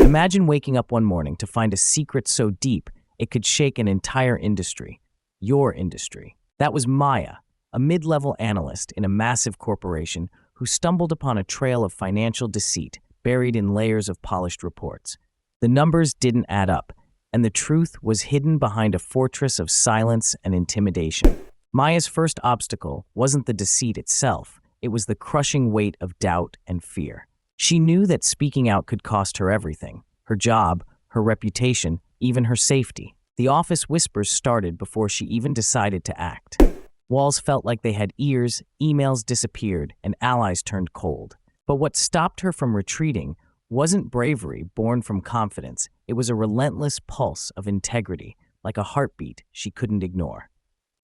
Imagine waking up one morning to find a secret so deep it could shake an entire industry. Your industry. That was Maya, a mid-level analyst in a massive corporation who stumbled upon a trail of financial deceit buried in layers of polished reports. The numbers didn't add up, and the truth was hidden behind a fortress of silence and intimidation. Maya's first obstacle wasn't the deceit itself, it was the crushing weight of doubt and fear. She knew that speaking out could cost her everything: her job, her reputation, even her safety. The office whispers started before she even decided to act. Walls felt like they had ears, emails disappeared, and allies turned cold. But what stopped her from retreating wasn't bravery born from confidence. It was a relentless pulse of integrity, like a heartbeat she couldn't ignore.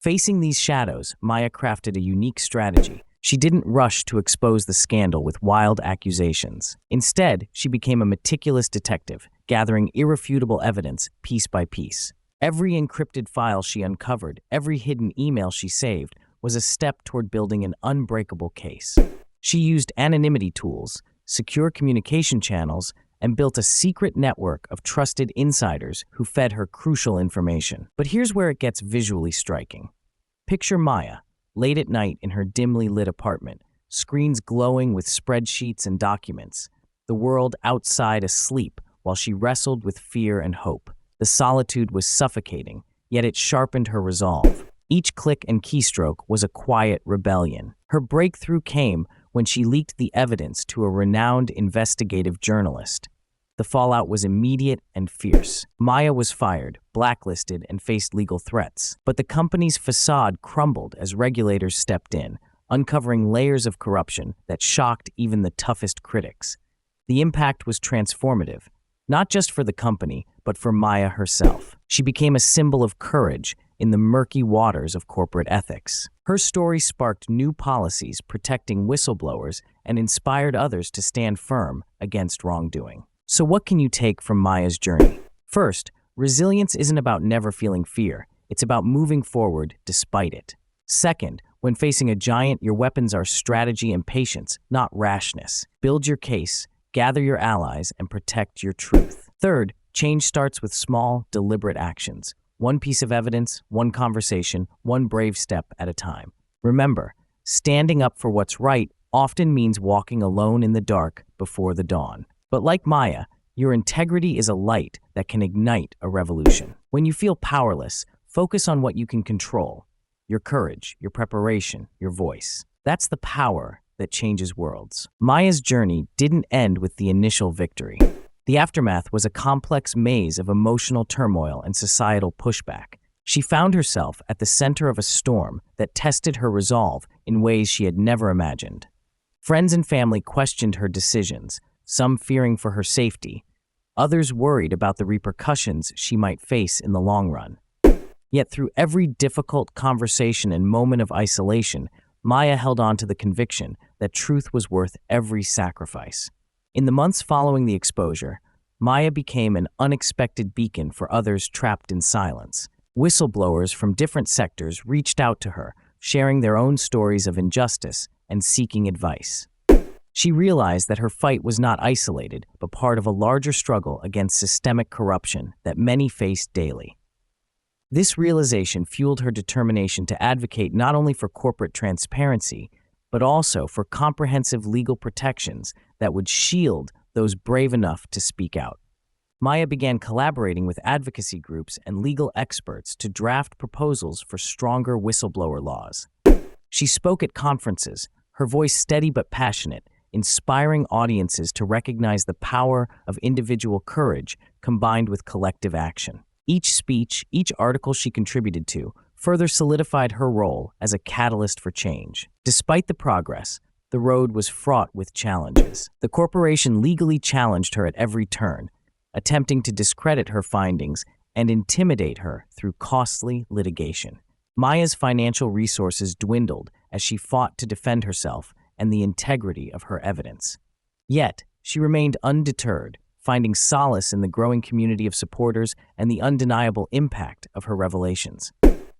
Facing these shadows, Maya crafted a unique strategy. She didn't rush to expose the scandal with wild accusations. Instead, she became a meticulous detective, gathering irrefutable evidence piece by piece. Every encrypted file she uncovered, every hidden email she saved, was a step toward building an unbreakable case. She used anonymity tools, secure communication channels, and built a secret network of trusted insiders who fed her crucial information. But here's where it gets visually striking. Picture Maya, late at night in her dimly lit apartment, screens glowing with spreadsheets and documents, the world outside asleep while she wrestled with fear and hope. The solitude was suffocating, yet it sharpened her resolve. Each click and keystroke was a quiet rebellion. Her breakthrough came when she leaked the evidence to a renowned investigative journalist. The fallout was immediate and fierce. Maya was fired, blacklisted, and faced legal threats. But the company's facade crumbled as regulators stepped in, uncovering layers of corruption that shocked even the toughest critics. The impact was transformative, not just for the company, but for Maya herself. She became a symbol of courage in the murky waters of corporate ethics. Her story sparked new policies protecting whistleblowers and inspired others to stand firm against wrongdoing. So what can you take from Maya's journey? First, resilience isn't about never feeling fear. It's about moving forward despite it. Second, when facing a giant, your weapons are strategy and patience, not rashness. Build your case, gather your allies, and protect your truth. Third, change starts with small, deliberate actions. One piece of evidence, one conversation, one brave step at a time. Remember, standing up for what's right often means walking alone in the dark before the dawn. But like Maya, your integrity is a light that can ignite a revolution. When you feel powerless, focus on what you can control: your courage, your preparation, your voice. That's the power that changes worlds. Maya's journey didn't end with the initial victory. The aftermath was a complex maze of emotional turmoil and societal pushback. She found herself at the center of a storm that tested her resolve in ways she had never imagined. Friends and family questioned her decisions, some fearing for her safety, others worried about the repercussions she might face in the long run. Yet through every difficult conversation and moment of isolation, Maya held on to the conviction that truth was worth every sacrifice. In the months following the exposure, Maya became an unexpected beacon for others trapped in silence. Whistleblowers from different sectors reached out to her, sharing their own stories of injustice and seeking advice. She realized that her fight was not isolated, but part of a larger struggle against systemic corruption that many faced daily. This realization fueled her determination to advocate not only for corporate transparency, but also for comprehensive legal protections that would shield those brave enough to speak out. Maya began collaborating with advocacy groups and legal experts to draft proposals for stronger whistleblower laws. She spoke at conferences, her voice steady but passionate, inspiring audiences to recognize the power of individual courage combined with collective action. Each speech, each article she contributed to, further solidified her role as a catalyst for change. Despite the progress, the road was fraught with challenges. The corporation legally challenged her at every turn, attempting to discredit her findings and intimidate her through costly litigation. Maya's financial resources dwindled as she fought to defend herself and the integrity of her evidence. Yet, she remained undeterred, finding solace in the growing community of supporters and the undeniable impact of her revelations.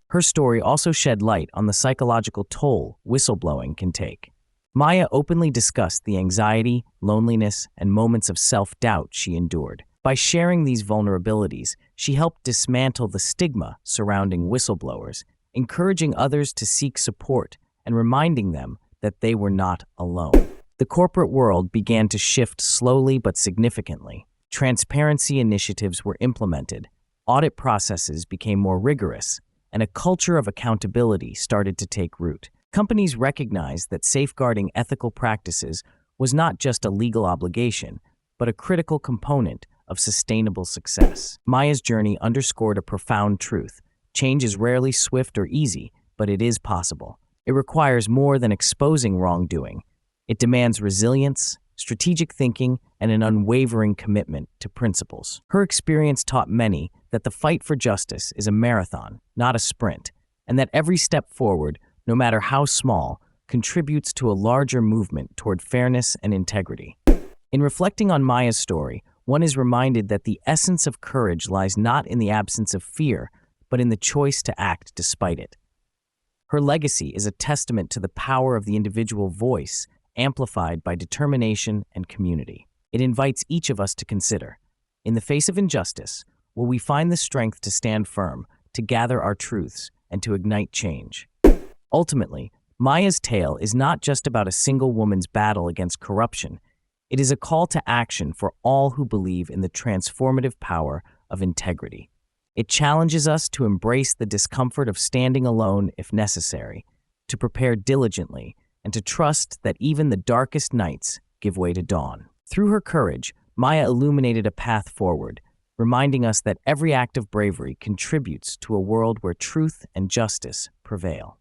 Her story also shed light on the psychological toll whistleblowing can take. Maya openly discussed the anxiety, loneliness, and moments of self-doubt she endured. By sharing these vulnerabilities, she helped dismantle the stigma surrounding whistleblowers, encouraging others to seek support and reminding them that they were not alone. The corporate world began to shift slowly but significantly. Transparency initiatives were implemented, audit processes became more rigorous, and a culture of accountability started to take root. Companies recognized that safeguarding ethical practices was not just a legal obligation, but a critical component of sustainable success. Maya's journey underscored a profound truth. Change is rarely swift or easy, but it is possible. It requires more than exposing wrongdoing. It demands resilience, strategic thinking, and an unwavering commitment to principles. Her experience taught many that the fight for justice is a marathon, not a sprint, and that every step forward, no matter how small, contributes to a larger movement toward fairness and integrity. In reflecting on Maya's story, one is reminded that the essence of courage lies not in the absence of fear, but in the choice to act despite it. Her legacy is a testament to the power of the individual voice, amplified by determination and community. It invites each of us to consider, in the face of injustice, will we find the strength to stand firm, to gather our truths, and to ignite change? Ultimately, Maya's tale is not just about a single woman's battle against corruption. It is a call to action for all who believe in the transformative power of integrity. It challenges us to embrace the discomfort of standing alone if necessary, to prepare diligently, and to trust that even the darkest nights give way to dawn. Through her courage, Maya illuminated a path forward, reminding us that every act of bravery contributes to a world where truth and justice prevail.